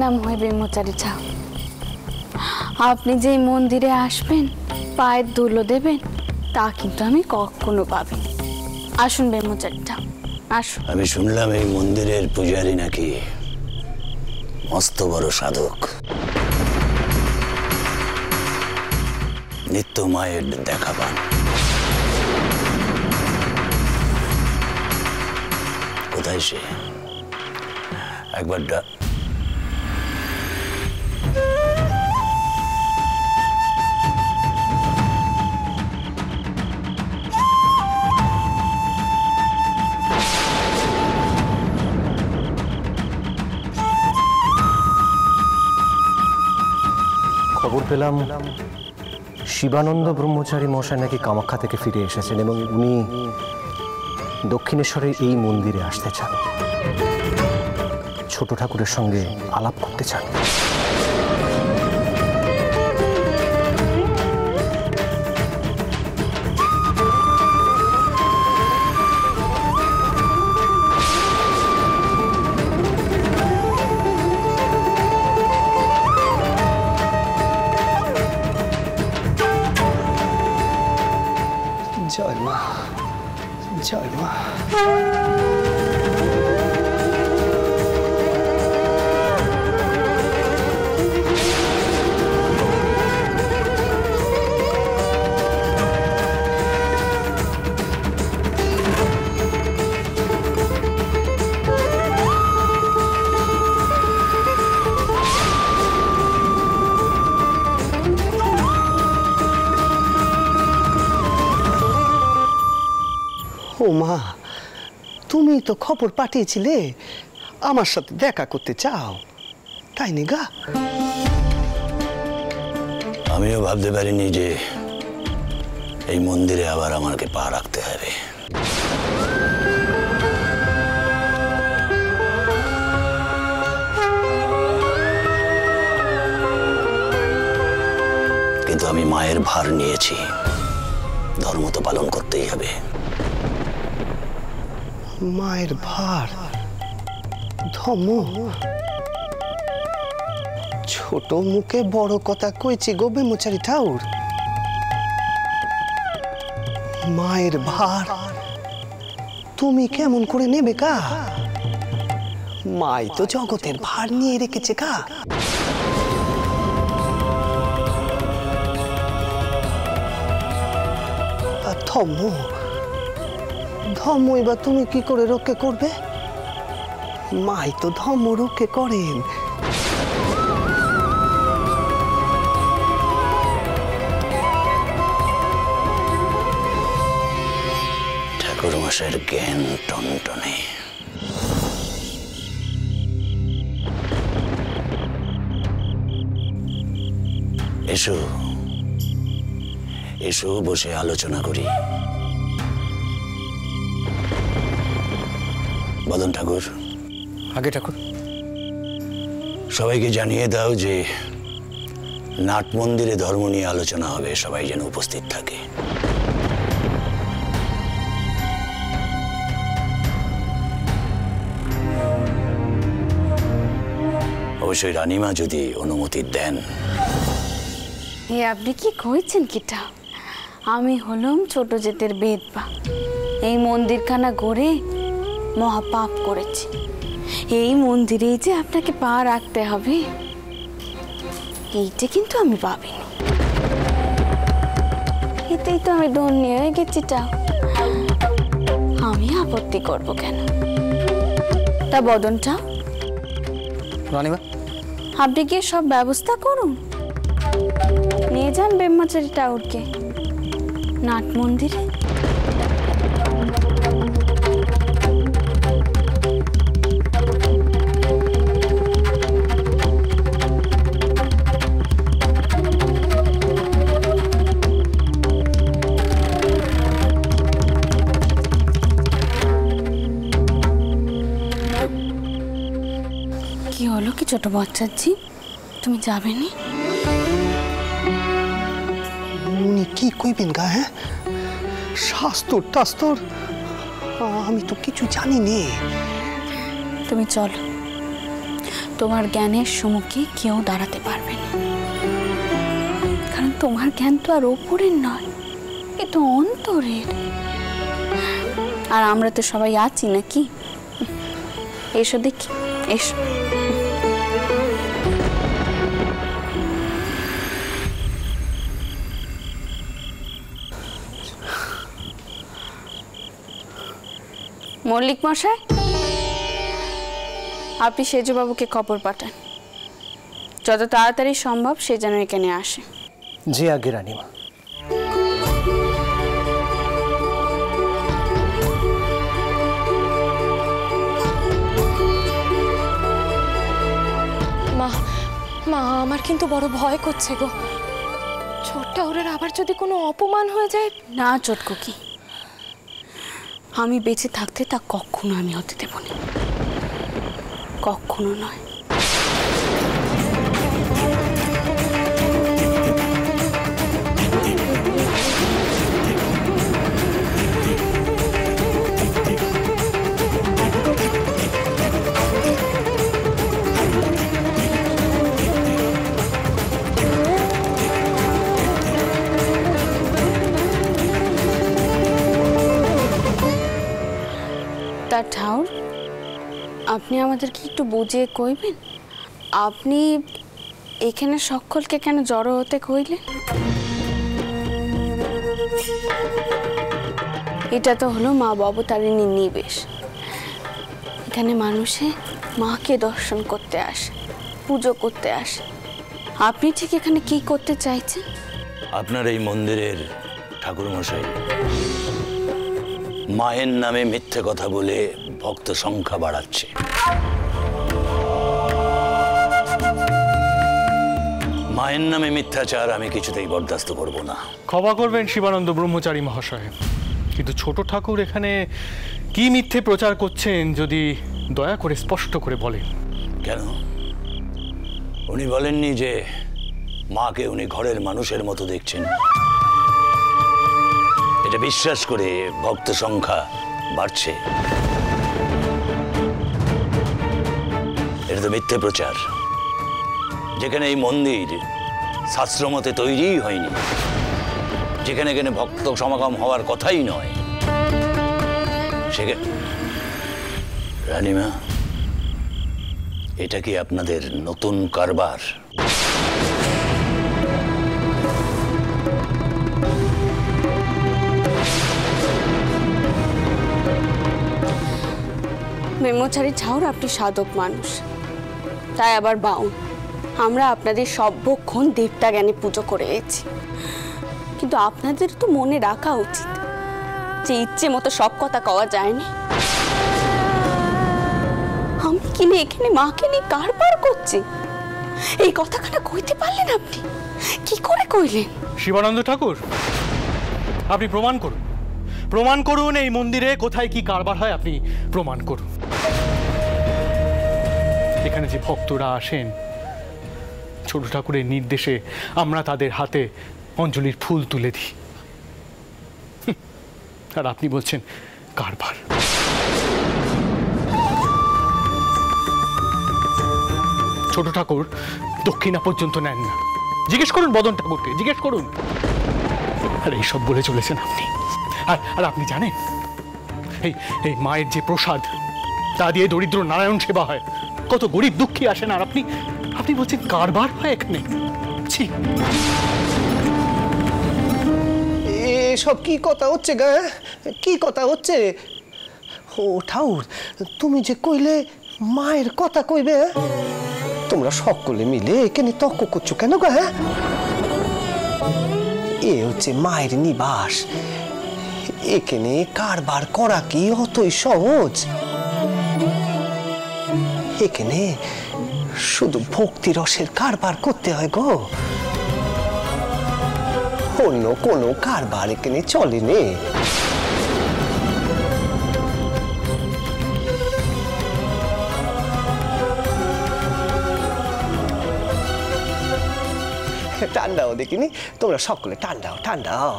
নাম হয় ব্রহ্মচারী ঠাকুর। আপনি যে মন্দিরে আসবেন, পায়ের ধুলো দেবেন, তা কিন্তু আমি কখনো ভাবিনি। আসুন ব্রহ্মচারী ঠাকুর, আসুন। আমি শুনলাম এই মন্দিরের পূজারী নাকি মস্ত বড় সাধক, নিত্য মায়ের দেখা পান। কোথায় সে? একবার খবর পেলাম শিবানন্দ ব্রহ্মচারী মশাই নাকি কামাখ্যা থেকে ফিরে এসেছেন এবং উনি দক্ষিণেশ্বরের এই মন্দিরে আসতে চান, ছোট ঠাকুরের সঙ্গে আলাপ করতে চান। জয় মা, জয় মা। ও মা, তুমি তো খবর পাঠিয়েছিলে আমার সাথে দেখা করতে চাও, তাই নি গা? আমিও ভাবতে পারিনি যে এই মন্দিরে আবার আমাকে পা রাখতে হবে। কিন্তু আমি মায়ের ভার নিয়েছি, ধর্ম তো পালন করতেই হবে। মায়ের ভার, ধর্ম? ছোট মুখে বড় কথা কইছি গো ব্রহ্মচারী ঠাকুর। মায়ের ভার তুমি কেমন করে নেবে কা? মাই তো জগতের ভার নিয়ে রেখেছে কা। আর ধর্ম, ধর্ম এবার তুমি কি করে রক্ষা করবে? মাই তো ধর্ম রক্ষা করেন। ঠাকুর মশাইয়ের জ্ঞান টনটনে। এসো এসো, বসে আলোচনা করি। বদন ঠাকুর। আগে ঠাকুর। সবাইকে জানিয়ে দাও যে নাট মন্দিরে ধর্ম নিয়ে আলোচনা হবে, সবাই যেন উপস্থিত থাকে। অবশ্যই রানীমা যদি অনুমতি দেন। এ আপনি কি কইছেন কিটা? আমি হলাম ছোট জেতের বেদবা। এই মন্দিরখানা গড়ে মহাপাপ করেছি। এই মন্দিরে যে আপনাকে পা রাখতে হবে, এইটা কিন্তু আমি ভাবিনি। এতেই তো আমি ধন্য হয়ে গেছি। আমি আপত্তি করব কেন? তা বদনটা রানীমা, আপনি কি সব ব্যবস্থা করুন, নিয়ে যান ব্রহ্মচারী ঠাকুরকে নাট মন্দিরে। কি হলো কি ছোট বাচ্চাজি, তুমি যাবে নি? উনি কি কইবেন গা? হ্যাঁ, শাস্ত্র টাস্ত্র আমি তো কিছু জানি নে। তুমি চলো, তোমার জ্ঞানের সম্মুখে কেউ দাঁড়াতে পারবে না, কারণ তোমার জ্ঞান তো আর ওপরের নয়, এ তো অন্তরের। আর আমরা তো সবাই আছি নাকি? এসো দেখি, এসো। মল্লিক মশাই, আপনি সেজবাবুকে খবর পাঠান, যত তাড়াতাড়ি সম্ভব সে যেন এখানে আসে। জি আগে রানীমা। মা মা আমার কিন্তু বড় ভয় করছে গো। ছোট্ট ওরের আবার যদি কোনো অপমান হয়ে যায়। না চটকুকি, আমি বেঁচে থাকতে তা কখনো আমি হতে দেব না, কখনো নয়। তা ঠাউর, আপনি আমাদেরকে একটু বুঝিয়ে কইবেন, আপনি এখানে সকলকে কেন জড়ো হতে কইলেন? এটা তো হলো মা অবতারিণীর নিবেশ। এখানে মানুষে মাকে দর্শন করতে আসে, পুজো করতে আসে। আপনি ঠিক এখানে কি করতে চাইছেন? আপনার এই মন্দিরের ঠাকুরমশাই মায়ের নামে মিথ্যে কথা বলে ভক্ত সংখ্যা বাড়াচ্ছে। মায়ের নামে মিথ্যাচার আমি কিছুতেই বরদাস্ত করব না। ক্ষমা করবেন শিবানন্দ ব্রহ্মচারী মহাশয়, কিন্তু ছোট ঠাকুর এখানে কি মিথ্যে প্রচার করছেন যদি দয়া করে স্পষ্ট করে বলেন। কেন? উনি বলেননি যে মাকে উনি ঘরের মানুষের মতো দেখছেন? এটা বিশ্বাস করে ভক্ত সংখ্যা বাড়ছে। এটা তো মিথ্যে প্রচার। যেখানে এই মন্দির শাস্ত্রমতে তৈরিই হয়নি, যেখানে এখানে ভক্ত সমাগম হওয়ার কথাই নয়, সেখানে রানীমা, এটা কি আপনাদের নতুন কারবার? ব্রহ্মচারী ঠাউর, আপনি সাধক মানুষ, তাই আবার বাউন। আমরা আপনাদের সর্বক্ষণ দেবতা জ্ঞানে পুজো করে এসেছি, কিন্তু আপনাদের তো মনে রাখা উচিত যে ইচ্ছে মতো সব কথা কওয়া যায়নি। আমি কিনে এখানে মাকে নিয়ে কারবার করছি, এই কথাখানা কইতে পারলেন আপনি? কি করে কইলেন? শিবানন্দ ঠাকুর, আপনি প্রমাণ করুন, প্রমাণ করুন এই মন্দিরে কোথায় কি কারবার হয়, আপনি প্রমাণ করুন। এখানে যে ভক্তরা আসেন, ছোট ঠাকুরের নির্দেশে আমরা তাদের হাতে অঞ্জলির ফুল তুলে দিই, আর আপনি বলছেন কারবার। ছোট ঠাকুর দক্ষিণা পর্যন্ত নেন না, জিজ্ঞেস করুন বদন ঠাকুরকে, জিজ্ঞেস করুন। আর এইসব বলে চলেছেন আপনি। আর আপনি জানেন এই মায়ের যে প্রসাদ, তা দিয়ে দরিদ্র নারায়ণ সেবা হয়, কত গরিব দুঃখী আসেন, আর আপনি বলছেন কারবার হয় এখানে। এসব কি কথা হচ্ছে গা? কি কথা হচ্ছে? ও ঠাউর, তুমি যে কইলে মায়ের কথা কইবে, তোমরা সকলে মিলে এখানে তর্ক করছো কেন গা? এ হচ্ছে মায়ের নিবাস, এখানে কারবার করা কি অতই সহজ? এখানে শুধু ভক্তি রসের কারবার করতে হয় গো, অন্য কোনো কারবার এখানে চলেনি। ঠান্ডাও দেখিনি, তোমরা সকলে ঠান্ডাও ঠান্ডাও।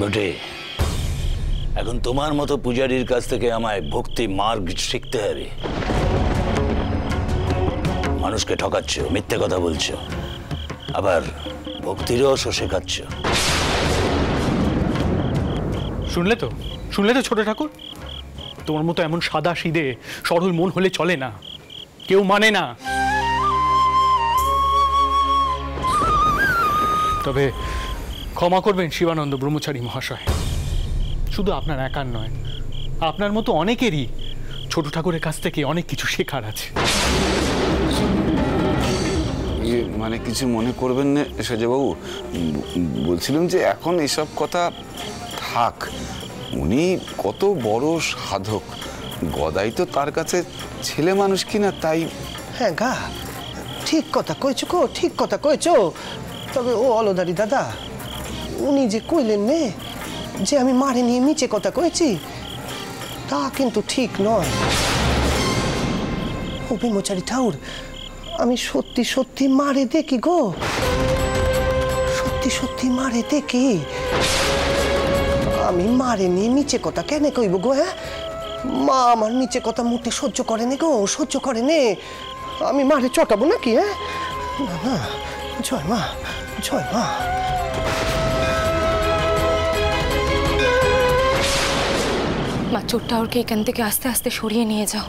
বটে, এখন তোমার মতো পূজারীর কাছ থেকে আমায় ভক্তি মার্গ শিখতে হবে। মানুষকে ঠকাচ্ছ, মিথ্যে কথা বলছো, আবার ভক্তির রসও শেখাচ্ছ। শুনলে তো ছোট ঠাকুর, তোমার মতো এমন সাদা সিধে সরল মন হলে চলে না, কেউ মানে না। তবে ক্ষমা করবেন শিবানন্দ ব্রহ্মচারী মহাশয়, শুধু আপনার একার নয়, আপনার মতো অনেকেরই ছোট ঠাকুরের কাছ থেকে অনেক কিছু শেখার আছে। মানে কিছু মনে করবেন না সেজবাবু, বলছিলাম যে এখন এসব কথা থাক। উনি কত বড় সাধক, গদাই তো তার কাছে ছেলে মানুষ কিনা, তাই। হ্যাঁ গা, ঠিক কথা কইছো গো, ঠিক কথা কইছো। তবে ও অলদারি দাদা, উনি যে কইলেন নে যে আমি মারে নিয়ে মিছে কথা কইছি, তা কিন্তু ঠিক নয়। ও ব্রহ্মচারী ঠাকুর, আমি সত্যি সত্যি মারে দেখি গো, সত্যি সত্যি মারে দেখি। আমি মারে নিয়ে মিছে কথা কেন কইব গো? হ্যাঁ, মা আমার মিছে কথা মুখে সহ্য করে নে গো, সহ্য করে নে। আমি মারে চটাবো নাকি? হ্যাঁ, না না, জয় মা, জয় মা। মা, চোর টাওরকে এখান থেকে আস্তে আস্তে সরিয়ে নিয়ে যাও।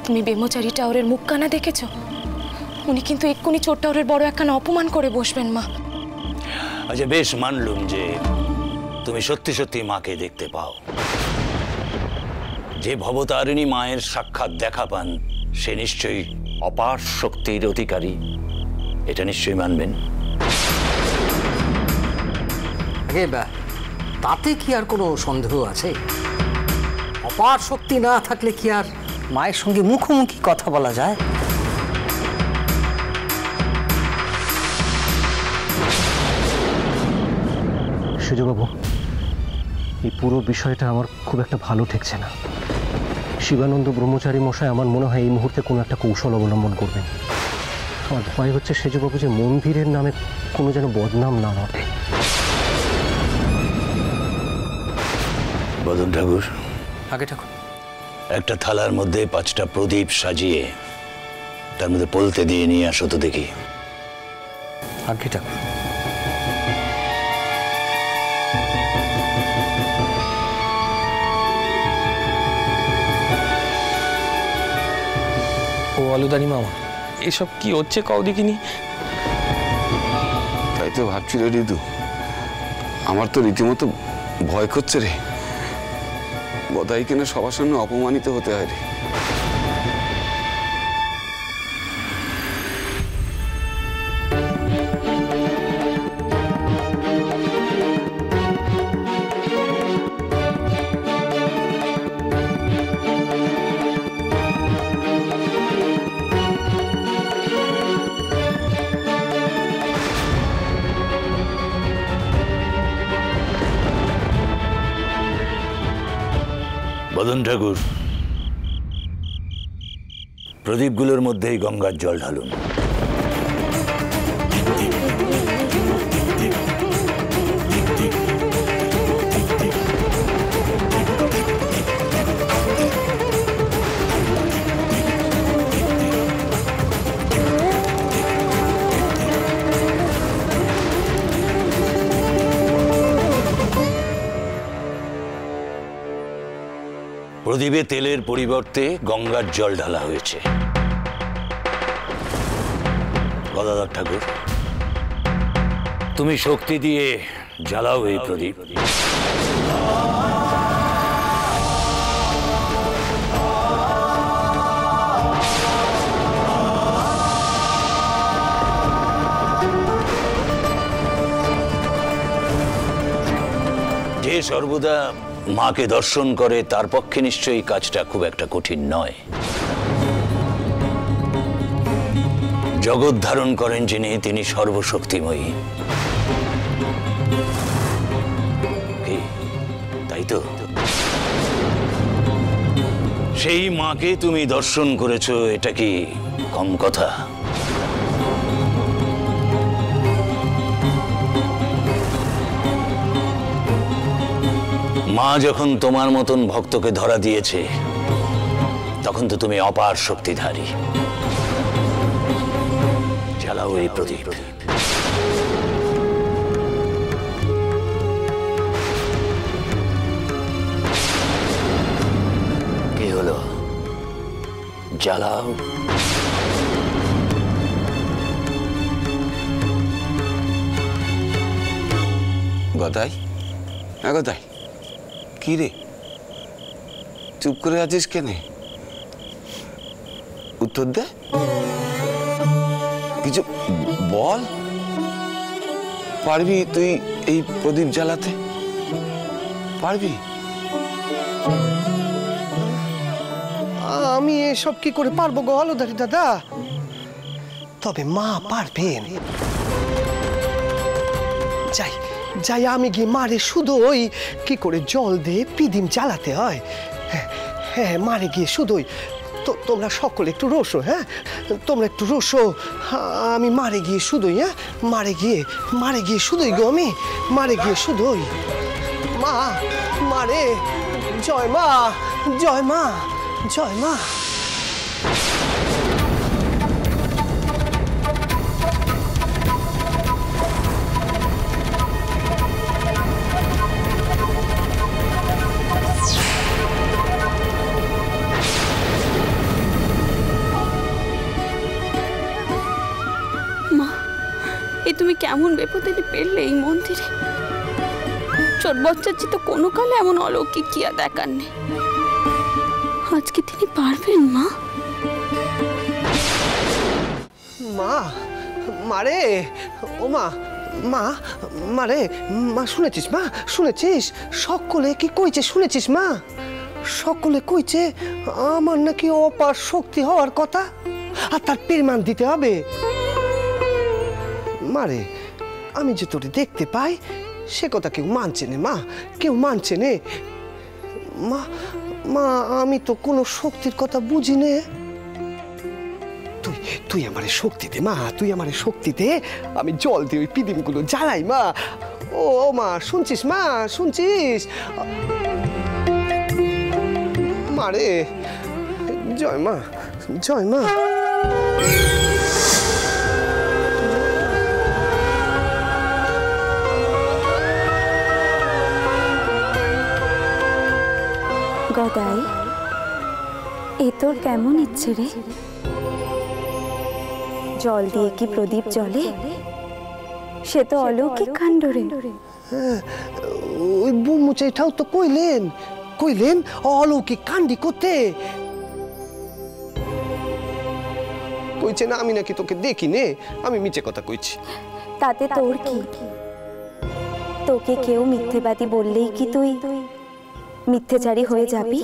তুমি ব্রহ্মচারী টাওরের মুখ কানা দেখেছো? উনি কিন্তু এক্ষুনি চোর টাওরের বড় একখানা অপমান করে বসবেন মা। আচ্ছা বেশ, মানলুম যে তুমি সত্যি সত্যি মাকে দেখতে পাও। যে ভবতারিণী মায়ের সাক্ষাৎ দেখা পান সে নিশ্চয়ই অপার শক্তির অধিকারী, এটা নিশ্চয়ই মানবেন। তাতে কি আর কোনো সন্দেহ আছে? অপার শক্তি না থাকলে কি আর মায়ের সঙ্গে মুখোমুখি কথা বলা যায়? সেজবাবু, এই পুরো বিষয়টা আমার খুব একটা ভালো ঠেকছে না। শিবানন্দ ব্রহ্মচারী মশাই আমার মনে হয় এই মুহূর্তে কোনো একটা কৌশল অবলম্বন করবেন। আমার ভয় হচ্ছে সেজবাবু যে মন্দিরের নামে কোনো যেন বদনাম না হবে। বদন ঠাকুর, আগে ঠাকুর, একটা থালার মধ্যে 5টা প্রদীপ সাজিয়ে তার মধ্যে পলতে দিয়ে নিয়ে আসো তো দেখি। আগে ঠাকুর। ও আলুদানি মামা, এসব কি হচ্ছে কাউ দেখিনি? তাই তো ভাবছি রে ঋতু, আমার তো রীতিমতো ভয় করছে রে। গদাই কিনা সবার সামনে অপমানিত হতে হয় রে। বদন ঠাকুর, প্রদীপগুলোর মধ্যেই গঙ্গার জল ঢালুন। প্রদীপে তেলের পরিবর্তে গঙ্গার জল ঢালা হয়েছে। গদাধর ঠাকুর, তুমি শক্তি দিয়ে জ্বালাও এই প্রদীপ। যে সর্বদা মাকে দর্শন করে তার পক্ষে নিশ্চয়ই কাজটা খুব একটা কঠিন নয়। জগৎ ধারণ করেন যিনি, তিনি সর্বশক্তিময়ী। কি তাই তো? সেই মাকে তুমি দর্শন করেছো, এটা কি কম কথা? মা যখন তোমার মতন ভক্তকে ধরা দিয়েছে তখন তো তুমি অপার শক্তিধারী। জ্বালাও এই প্রদীপ। কি হলো? জ্বালাও। গদাই, গদাই, কি রে চুপ করে আছিস কেন? উত্তর দে, কিছু বল। পারবি তুই এই প্রদীপ জ্বালাতে? পারবি? আমি এসব কি করে পারবো গো হলধারী দাদা? তবে মা পারবেন। যাই যাই, আমি গিয়ে মারে শুধু ওই কি করে জল দিয়ে পিদিম জ্বালাতে হয়। হ্যাঁ, মারে গিয়ে শুধুই। তো তোমরা সকলে একটু রোসো, হ্যাঁ তোমরা একটু রোসো। আমি মারে গিয়ে শুধুই, হ্যাঁ মারে গিয়ে শুধুই গো, আমি মারে গিয়ে শুধুই। মা, মারে, জয় মা, জয় মা, জয় মা। তুমি কেমন বিপদে পেলে এই মন্দিরে? ছোট বাচ্চাজি তো কোনো কালে এমন অলৌকিক কিয়া দেখার নেই। আজকে তিনি পারবেন মা? মা, মারে, ও মা, মা, মারে, মা শুনেছিস? মা শুনেছিস? সকলে কি কইছে শুনেছিস? মা সকলে কইছে আমার নাকি অপার শক্তি হওয়ার কথা, আর তার প্রমাণ দিতে হবে। মারে, আমি যে তোরে দেখতে পাই সে কথা কেউ মানছে নে মা, কেউ মানছে নে মা। মা আমি তো কোনো শক্তির কথা বুঝি নে। তুই আমারে শক্তি দে মা, তুই আমারে শক্তি দে। আমি জল দিয়ে ওই পিদিমগুলো জ্বালাই মা। ও মা শুনছিস? মা শুনছিস? মারে, জয় মা, জয় মা। গদাই, এ তোর কেমন ইচ্ছে রে? জল দিয়ে কি প্রদীপ জ্বলে? সে তো অলৌকিক কাণ্ড রে। ওই বুমুচাইটাও তো কইলেন অলৌকিক কাণ্ডি করতে। কইছে না আমি নাকি তোকে দেখি নে, আমি মিছে কথা কইছি। তাতে তোর কি? তোকে কেউ মিথ্যেবাদী বললেই কি তুই মিথ্যেচারী হয়ে যাবি?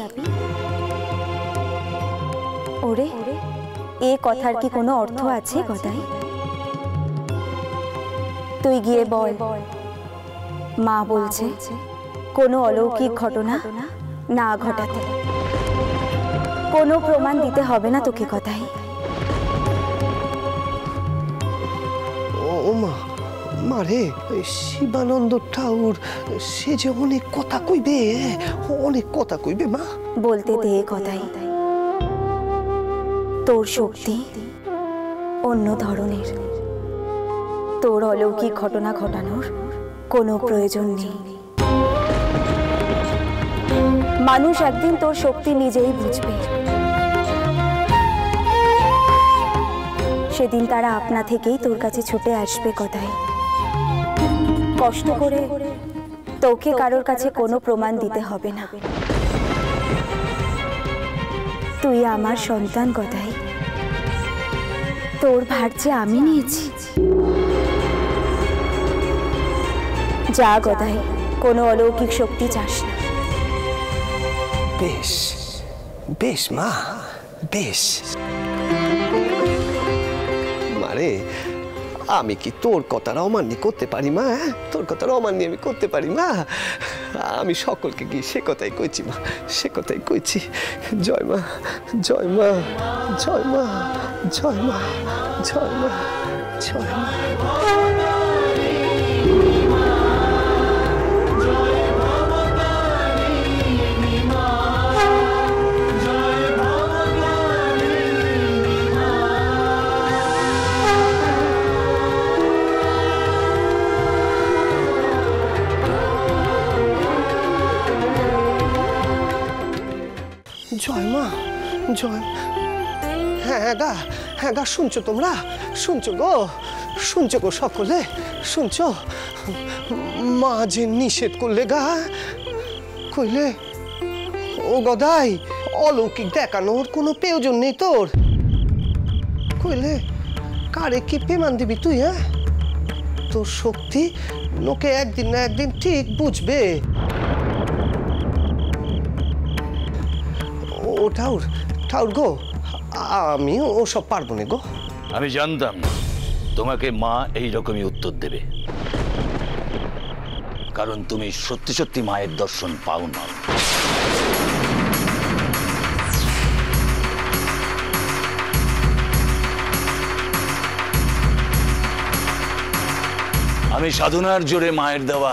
ওরে, এ কথার কি কোনো অর্থ আছে গদাই? তুই গিয়ে বল, মা বলছে কোনো অলৌকিক ঘটনা না ঘটাতে, কোনো প্রমাণ দিতে হবে না তোকে গদাই। ও মা, মারে, শিবানন্দ ঠাকুর সে যে অনেক কথা কইবে, অনেক কথা কইবে মা। বলতে দে গদাই, তোর শক্তি অন্য ধরনের, তোর অলৌকিক ঘটনা ঘটানোর কোনো প্রয়োজন নেই। মানুষ একদিন তোর শক্তি নিজেই বুঝবে, সেদিন তারা আপনা থেকেই তোর কাছে ছুটে আসবে গদাই। কষ্ট করে তোকে কারোর কাছে কোনো প্রমাণ দিতে হবে না। তুই আমার সন্তান গদাই, তোর ভার যে আমি নিয়েছি। যা গদাই, কোনো অলৌকিক শক্তি চাস না। বেশ বেশ মা, বেশ। মারে, আমি কি তোর কথার অমান্য করতে পারি মা? তোর কথার অমান্য আমি করতে পারি মা? আমি সকলকে গিয়ে সে কথাই কইছি মা, সে কথাই কইছি। জয় মা, জয় মা, জয় মা, জয় মা, জয় মা, জয় মা। জয় মা, জয়। হ্যাঁ গা শুনছো তোমরা? শুনছো গো সকলে? শুনছো? মা যে নিষেধ করলে গা, কইলে ও গদাই অলৌকিক দেখানোর কোনো প্রয়োজন নেই তোর। কইলে কারে কি পেমান দিবি তুই? হ্যাঁ, তোর শক্তি লোকে একদিন না একদিন ঠিক বুঝবে। ও ঠাউর গো, আমি ওসব পারবো না গো। আমি জানতাম তোমাকে মা এইরকমই উত্তর দেবে, কারণ তুমি সত্যি সত্যি মায়ের দর্শন পাও না। আমি সাধনার জোরে মায়ের দেওয়া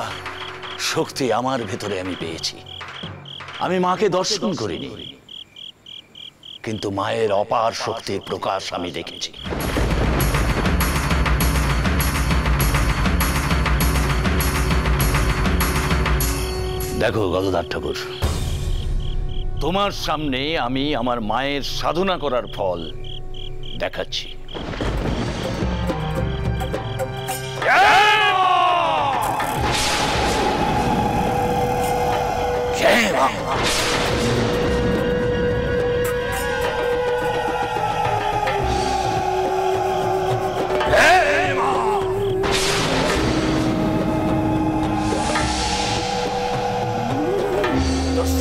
শক্তি আমার ভেতরে আমি পেয়েছি। আমি মাকে দর্শন করিনি, কিন্তু মায়ের অপার শক্তির প্রকাশ আমি দেখেছি। দেখো গদাধর ঠাকুর, তোমার সামনে আমি আমার মায়ের সাধনা করার ফল দেখাচ্ছি।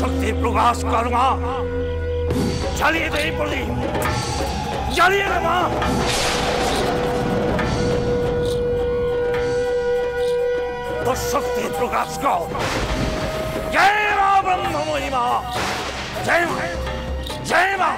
শক্তি প্রকাশ কর মা, জ্বালিয়ে দে প্রদীপ, জ্বালিয়ে দে মা। তোর শক্তি প্রকাশ কর। জয় মা ব্রহ্মময়ী মা, জয় মা, জয় মা।